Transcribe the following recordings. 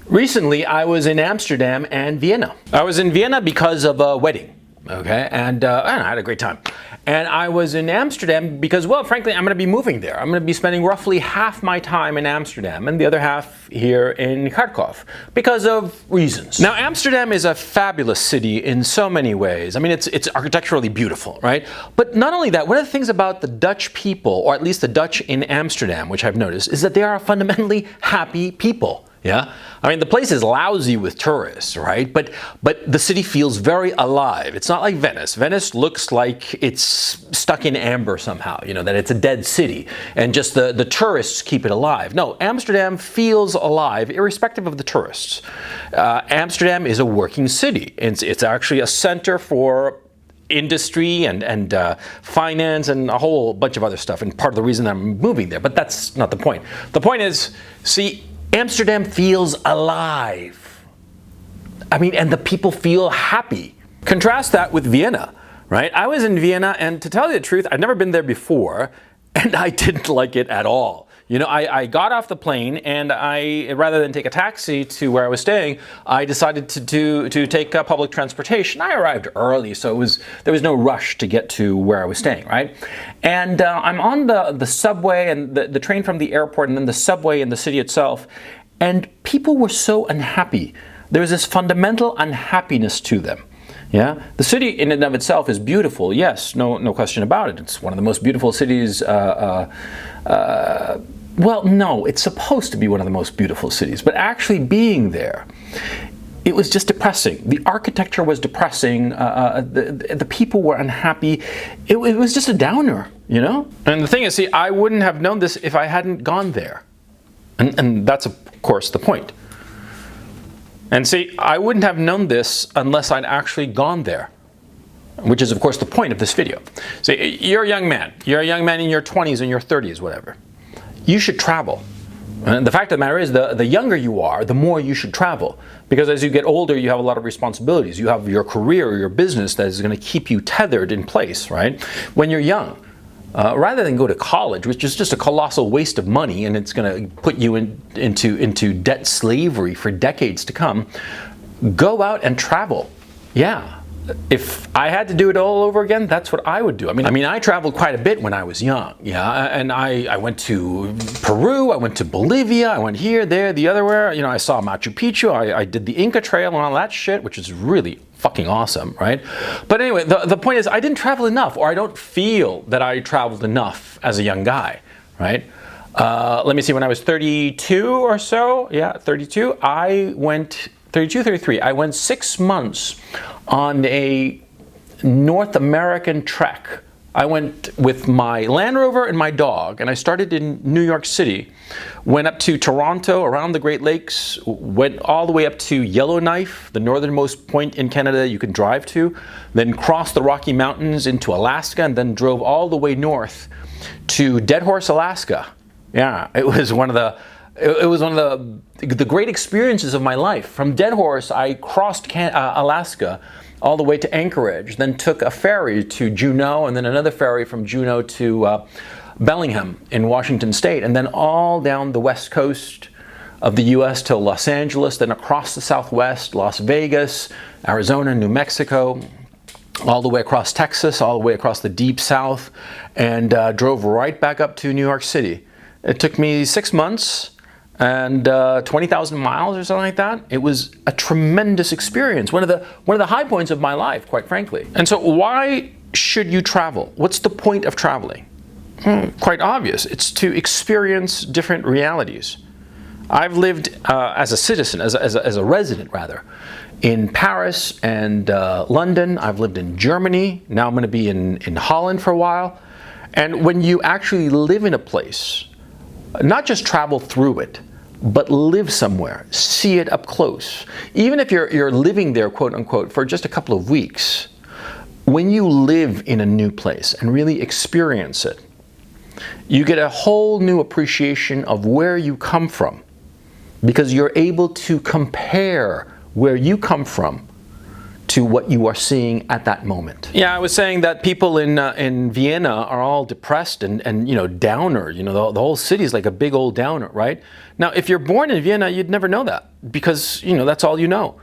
Recently, I was in Amsterdam and Vienna. I was in Vienna because of a wedding, okay? And I had a great time. And I was in Amsterdam because, well, frankly, I'm going to be moving there. I'm going to be spending roughly half my time in Amsterdam and the other half here in Kharkov because of reasons. Now, Amsterdam is a fabulous city in so many ways. I mean, it's architecturally beautiful, right? But not only that, one of the things about the Dutch people, or at least the Dutch in Amsterdam, which I've noticed, is that they are fundamentally happy people. Yeah, I mean, the place is lousy with tourists, right? But the city feels very alive. It's not like Venice. Venice looks like it's stuck in amber somehow, you know, that it's a dead city and just the tourists keep it alive. No, Amsterdam feels alive irrespective of the tourists. Amsterdam is a working city. It's actually a center for industry and finance and a whole bunch of other stuff, and part of the reason I'm moving there. But that's not the point. The point is, see, Amsterdam feels alive. I mean, and the people feel happy. Contrast that with Vienna, right? I was in Vienna, and to tell you the truth, I'd never been there before, and I didn't like it at all. You know, I got off the plane, and rather than take a taxi to where I was staying, I decided to take public transportation. I arrived early, so there was no rush to get to where I was staying, right? And I'm on the subway and the train from the airport, and then the subway in the city itself, and people were so unhappy. There was this fundamental unhappiness to them. Yeah, the city in and of itself is beautiful. Yes, no question about it. It's one of the most beautiful cities. Well, no, it's supposed to be one of the most beautiful cities, but actually being there, it was just depressing. The architecture was depressing. The people were unhappy. It was just a downer, you know? And the thing is, see, I wouldn't have known this if I hadn't gone there. And that's, of course, the point. And see, I wouldn't have known this unless I'd actually gone there, which is, of course, the point of this video. See, you're a young man. You're a young man in your 20s and your 30s, whatever. You should travel. And the fact of the matter is, the younger you are, the more you should travel. Because as you get older, you have a lot of responsibilities. You have your career or your business that is going to keep you tethered in place, right? When you're young, rather than go to college, which is just a colossal waste of money, and it's going to put you into debt slavery for decades to come, go out and travel. Yeah. If I had to do it all over again, that's what I would do. I mean, I traveled quite a bit when I was young, yeah, and I went to Peru, I went to Bolivia, I went here, there, the other where, you know, I saw Machu Picchu, I did the Inca Trail and all that shit, which is really fucking awesome, right? But anyway, the point is, I didn't travel enough, or I don't feel that I traveled enough as a young guy, right? Let me see, when I was 32 or so, yeah, 32, I went 32, 33, I went 6 months on a North American trek. I went with my Land Rover and my dog, and I started in New York City, went up to Toronto, around the Great Lakes, went all the way up to Yellowknife, the northernmost point in Canada you can drive to, then crossed the Rocky Mountains into Alaska, and then drove all the way north to Dead Horse, Alaska. Yeah, it was one of the great experiences of my life. From Dead Horse, I crossed Alaska all the way to Anchorage, then took a ferry to Juneau, and then another ferry from Juneau to Bellingham in Washington State, and then all down the west coast of the US to Los Angeles, then across the Southwest, Las Vegas, Arizona, New Mexico, all the way across Texas, all the way across the deep South, and drove right back up to New York City. It took me 6 months and 20,000 miles or something like that. It was a tremendous experience. One of the high points of my life, quite frankly. And so why should you travel? What's the point of traveling? Quite obvious. It's to experience different realities. I've lived as a citizen, as a resident rather, in Paris and London. I've lived in Germany. Now I'm going to be in Holland for a while. And when you actually live in a place, not just travel through it, but live somewhere, see it up close. Even if you're living there, quote unquote, for just a couple of weeks, when you live in a new place and really experience it, you get a whole new appreciation of where you come from, because you're able to compare where you come from to what you are seeing at that moment. Yeah, I was saying that people in Vienna are all depressed and downer. The whole city is like a big old downer, right? Now, if you're born in Vienna, you'd never know that because that's all you know.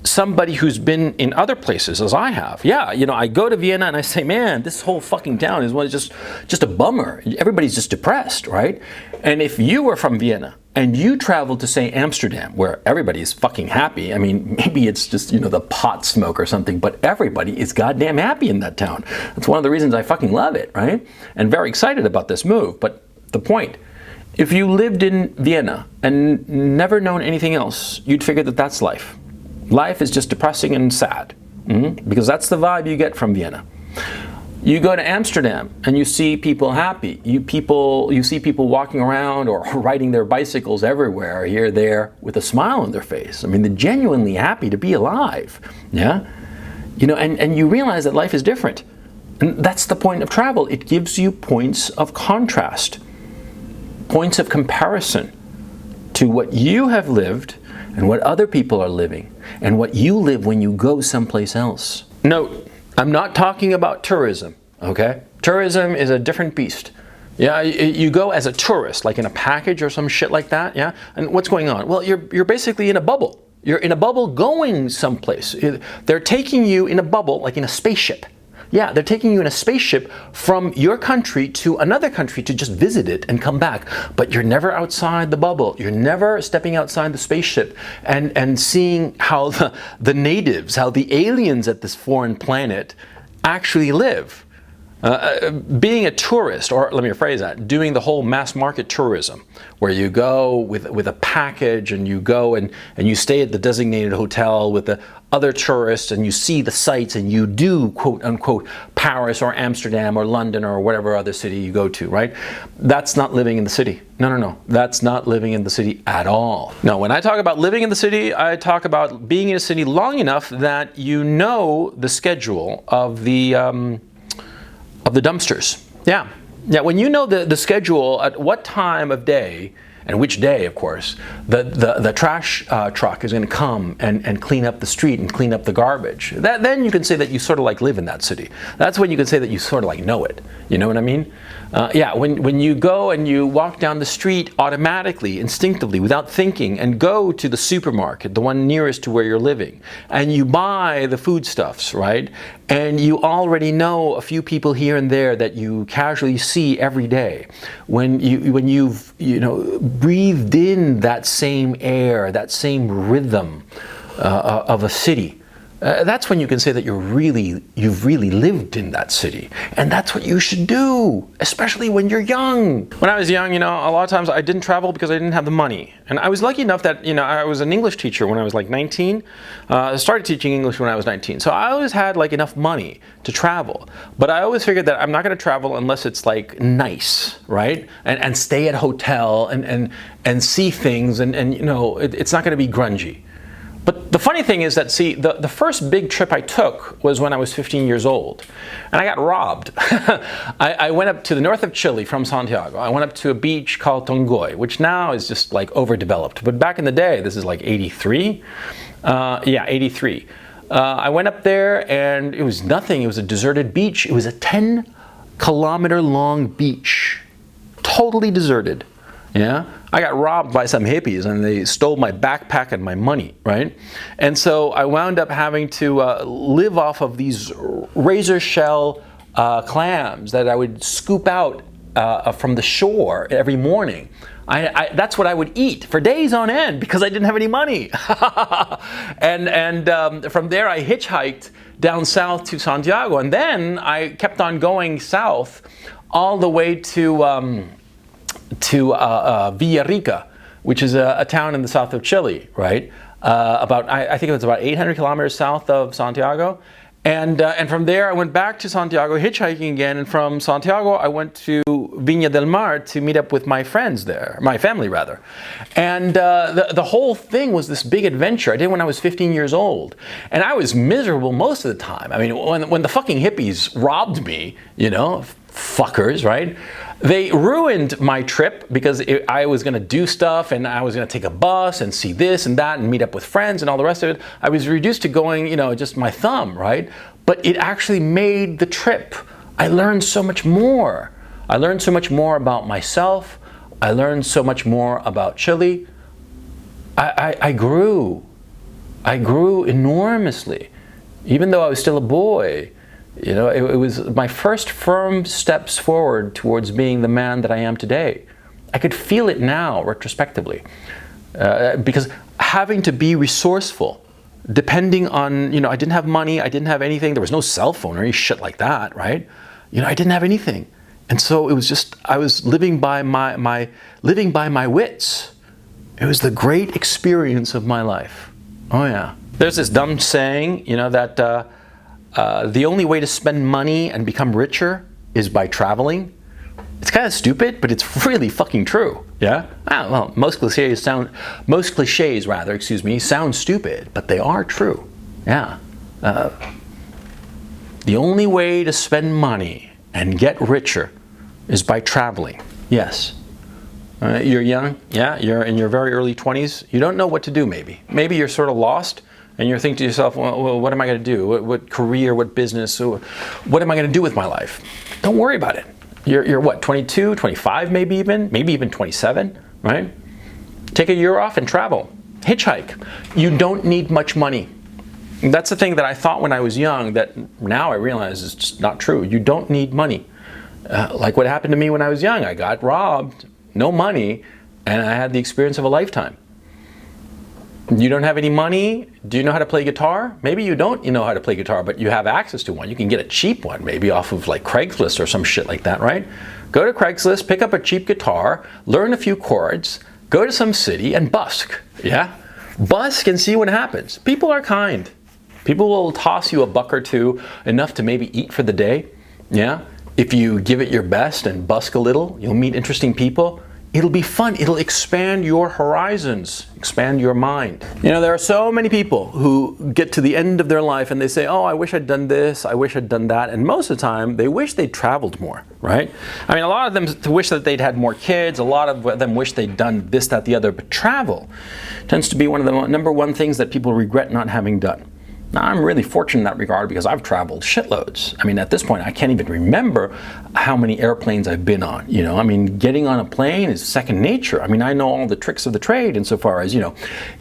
Somebody who's been in other places, as I have, I go to Vienna and I say, man, this whole fucking town is just a bummer. Everybody's just depressed, right? And if you were from Vienna and you traveled to, say, Amsterdam, where everybody's fucking happy, I mean, maybe it's just, the pot smoke or something, but everybody is goddamn happy in that town. That's one of the reasons I fucking love it, right? And very excited about this move. But the point, if you lived in Vienna and never known anything else, you'd figure that that's life. Life is just depressing and sad, because that's the vibe you get from Vienna. You go to Amsterdam and you see people happy. You see people walking around or riding their bicycles everywhere, here, there, with a smile on their face. I mean, they're genuinely happy to be alive. Yeah, and you realize that life is different, and that's the point of travel. It gives you points of contrast, points of comparison to what you have lived and what other people are living, and what you live when you go someplace else. Note, I'm not talking about tourism, okay? Tourism is a different beast. Yeah, you go as a tourist, like in a package or some shit like that, yeah? And what's going on? Well, you're basically in a bubble. You're in a bubble going someplace. They're taking you in a bubble, like in a spaceship. Yeah, they're taking you in a spaceship from your country to another country to just visit it and come back. But you're never outside the bubble. You're never stepping outside the spaceship and seeing how the natives, how the aliens at this foreign planet actually live. Being a tourist, or let me rephrase that, doing the whole mass market tourism, where you go with a package and you go and you stay at the designated hotel with the other tourists and you see the sights and you do, quote unquote, Paris or Amsterdam or London or whatever other city you go to, right? That's not living in the city. No. That's not living in the city at all. No, when I talk about living in the city, I talk about being in a city long enough that you know the schedule of the dumpsters. Yeah, when you know the schedule at what time of day, and which day, of course, the trash truck is going to come and clean up the street and clean up the garbage. Then you can say that you sort of like live in that city. That's when you can say that you sort of like know it. You know what I mean? When you go and you walk down the street automatically, instinctively, without thinking, and go to the supermarket, the one nearest to where you're living, and you buy the foodstuffs, right? And you already know a few people here and there that you casually see every day. When you've breathed in that same air, that same rhythm of a city, that's when you can say that you've really lived in that city. And that's what you should do, especially when you're young. When I was young, a lot of times I didn't travel because I didn't have the money. And I was lucky enough that, I was an English teacher when I was like 19. I started teaching English when I was 19. So I always had like enough money to travel. But I always figured that I'm not going to travel unless it's like nice, right? And stay at a hotel and see things and it's not going to be grungy. But the funny thing is that, the first big trip I took was when I was 15 years old. And I got robbed. I went up to the north of Chile from Santiago. I went up to a beach called Tongoy, which now is just like overdeveloped. But back in the day, this is like 83. 83. I went up there and it was nothing. It was a deserted beach. It was a 10-kilometer long beach. Totally deserted. Yeah, I got robbed by some hippies and they stole my backpack and my money, right? And so I wound up having to live off of these razor shell clams that I would scoop out from the shore every morning. That's what I would eat for days on end because I didn't have any money. and from there I hitchhiked down south to Santiago, and then I kept on going south all the way to Villarrica, which is a town in the south of Chile, right? I think it was about 800 kilometers south of Santiago. And from there I went back to Santiago, hitchhiking again. And from Santiago I went to Viña del Mar to meet up with my friends there, my family rather. And the whole thing was this big adventure. I did when I was 15 years old. And I was miserable most of the time. I mean, when the fucking hippies robbed me, fuckers, right? They ruined my trip because I was going to do stuff and I was going to take a bus and see this and that and meet up with friends and all the rest of it. I was reduced to going, just my thumb, right? But it actually made the trip. I learned so much more. I learned so much more about myself. I learned so much more about Chile. I grew. I grew enormously. Even though I was still a boy, it was my first firm steps forward towards being the man that I am today. I could feel it now, retrospectively, because having to be resourceful, depending on, I didn't have money, I didn't have anything, there was no cell phone or any shit like that, right? I didn't have anything. And so it was just, I was living by my wits. It was the great experience of my life. Oh yeah. There's this dumb saying, that the only way to spend money and become richer is by traveling. It's kind of stupid, but it's really fucking true. Yeah? Well, most cliches sound stupid, but they are true. Yeah. The only way to spend money and get richer is by traveling. Yes. You're young, yeah, you're in your very early 20s. You don't know what to do, maybe. Maybe you're sort of lost and you're thinking to yourself, well, what am I going to do? What career, what business, what am I going to do with my life? Don't worry about it. You're what, 22, 25 maybe even 27, right? Take a year off and travel. Hitchhike. You don't need much money. That's the thing that I thought when I was young that now I realize is just not true. You don't need money. Like what happened to me when I was young. I got robbed, no money, and I had the experience of a lifetime. You don't have any money? Do you know how to play guitar? Maybe you don't know how to play guitar, but you have access to one. You can get a cheap one, maybe off of like Craigslist or some shit like that, right? Go to Craigslist, pick up a cheap guitar, learn a few chords, go to some city and busk, yeah? Busk and see what happens. People are kind. People will toss you a buck or two, enough to maybe eat for the day, yeah? If you give it your best and busk a little, you'll meet interesting people. It'll be fun. It'll expand your horizons, expand your mind. There are so many people who get to the end of their life and they say, oh, I wish I'd done this, I wish I'd done that. And most of the time, they wish they'd traveled more, right? I mean, a lot of them wish that they'd had more kids. A lot of them wish they'd done this, that, the other. But travel tends to be one of the number one things that people regret not having done. Now, I'm really fortunate in that regard because I've traveled shitloads. I mean, at this point, I can't even remember how many airplanes I've been on. I mean, getting on a plane is second nature. I mean, I know all the tricks of the trade insofar as,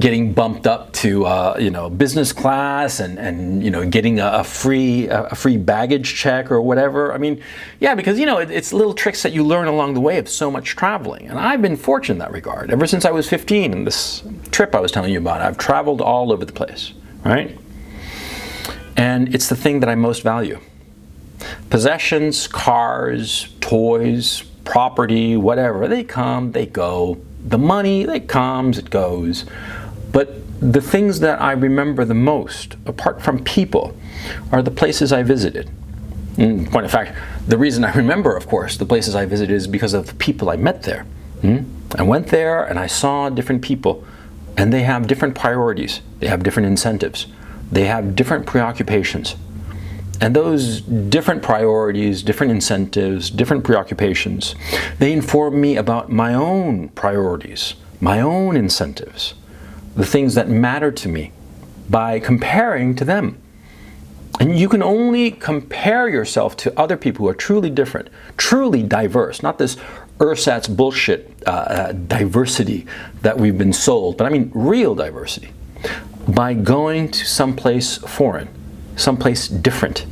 getting bumped up to, business class and getting a free baggage check or whatever. I mean, yeah, because, it's little tricks that you learn along the way of so much traveling. And I've been fortunate in that regard. Ever since I was 15 and this trip I was telling you about, I've traveled all over the place, right? And it's the thing that I most value. Possessions, cars, toys, property, whatever, they come, they go. The money, it comes, it goes. But the things that I remember the most, apart from people, are the places I visited. In point of fact, the reason I remember, of course, the places I visited is because of the people I met there. I went there and I saw different people, and they have different priorities. They have different incentives. They have different preoccupations. And those different priorities, different incentives, different preoccupations, they inform me about my own priorities, my own incentives, the things that matter to me by comparing to them. And you can only compare yourself to other people who are truly different, truly diverse, not this ersatz bullshit diversity that we've been sold, but I mean real diversity, by going to someplace foreign, someplace different,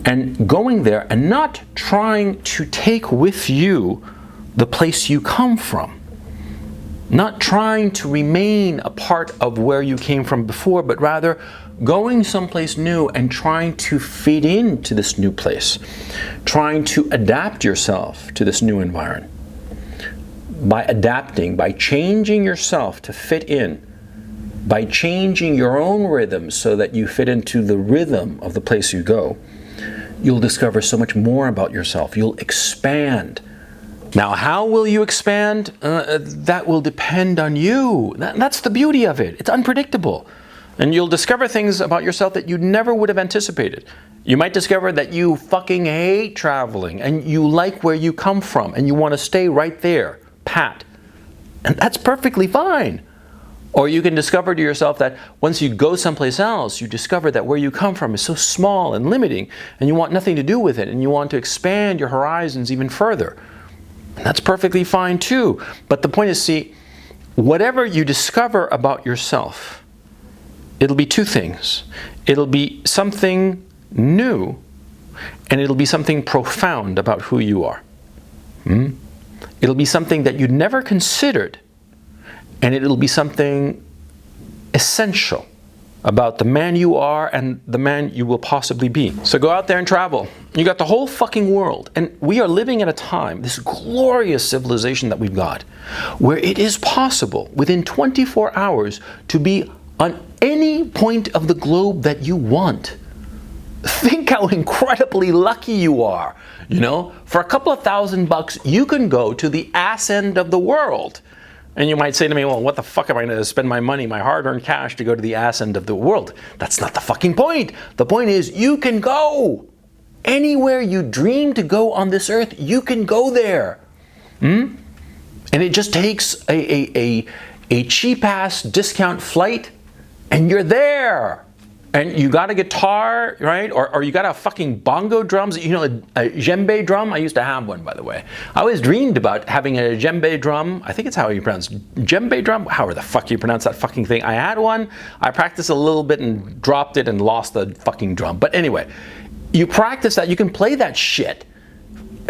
and going there and not trying to take with you the place you come from, not trying to remain a part of where you came from before, but rather going someplace new and trying to fit into this new place, trying to adapt yourself to this new environment. By adapting, by changing yourself to fit in, by changing your own rhythm so that you fit into the rhythm of the place you go, you'll discover so much more about yourself. You'll expand. Now, how will you expand? That will depend on you. That's the beauty of it. It's unpredictable. And you'll discover things about yourself that you never would have anticipated. You might discover that you fucking hate traveling and you like where you come from and you want to stay right there, pat. And that's perfectly fine. Or you can discover to yourself that once you go someplace else, you discover that where you come from is so small and limiting and you want nothing to do with it and you want to expand your horizons even further. And that's perfectly fine too. But the point is, see, whatever you discover about yourself, it'll be two things. It'll be something new and it'll be something profound about who you are. It'll be something that you'd never considered, and it'll be something essential about the man you are and the man you will possibly be. So go out there and travel. You got the whole fucking world, and we are living at a time, this glorious civilization that we've got, where it is possible within 24 hours to be on any point of the globe that you want. Think how incredibly lucky you are. You know, for a couple of $1,000, you can go to the ass end of the world. And you might say to me, well, what the fuck am I going to spend my money, my hard-earned cash to go to the ass end of the world? That's not the fucking point. The point is you can go. Anywhere you dream to go on this earth, you can go there. And it just takes a cheap-ass discount flight and you're there. And you got a guitar, right? Or you got a fucking bongo drums. You know, a djembe drum? I used to have one, by the way. I always dreamed about having a djembe drum. I think it's how you pronounce djembe drum. However the fuck you pronounce that fucking thing. I had one. I practiced a little bit and dropped it and lost the fucking drum. But anyway, you practice that. You can play that shit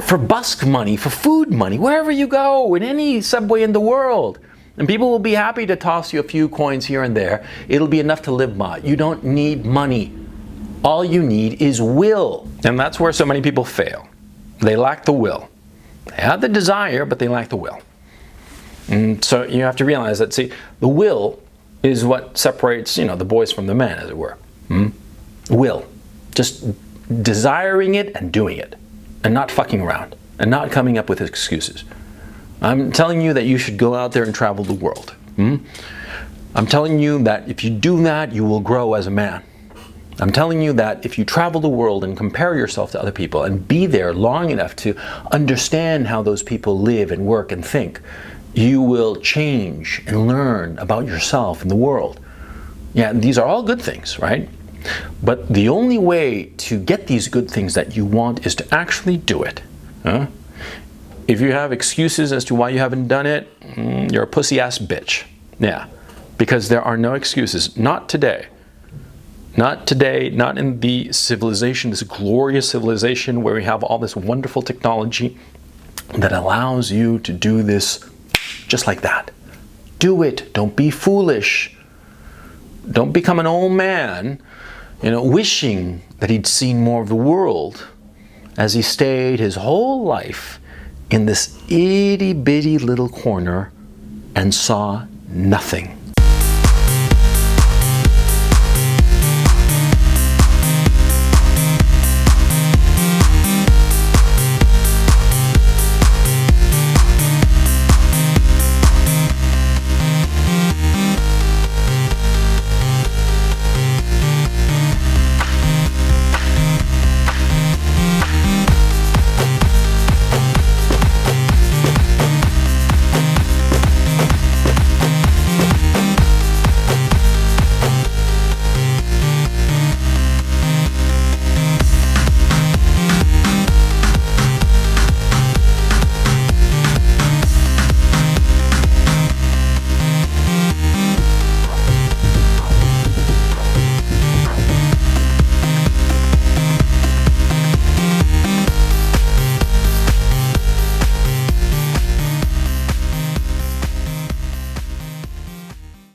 for busk money, for food money, wherever you go, in any subway in the world. And people will be happy to toss you a few coins here and there. It'll be enough to live by. You don't need money. All you need is will. And that's where so many people fail. They lack the will. They have the desire, but they lack the will. And so you have to realize that, see, the will is what separates, you know, the boys from the men, as it were. Will. Just desiring it and doing it. And not fucking around. And not coming up with excuses. I'm telling you that you should go out there and travel the world. I'm telling you that if you do that, you will grow as a man. I'm telling you that if you travel the world and compare yourself to other people and be there long enough to understand how those people live and work and think, you will change and learn about yourself and the world. Yeah, these are all good things, right? But the only way to get these good things that you want is to actually do it. If you have excuses as to why you haven't done it, you're a pussy-ass bitch. Yeah, because there are no excuses. Not today. Not today, not in the civilization, this glorious civilization where we have all this wonderful technology that allows you to do this just like that. Do it. Don't be foolish. Don't become an old man, you know, wishing that he'd seen more of the world as he stayed his whole life in this itty-bitty little corner and saw nothing.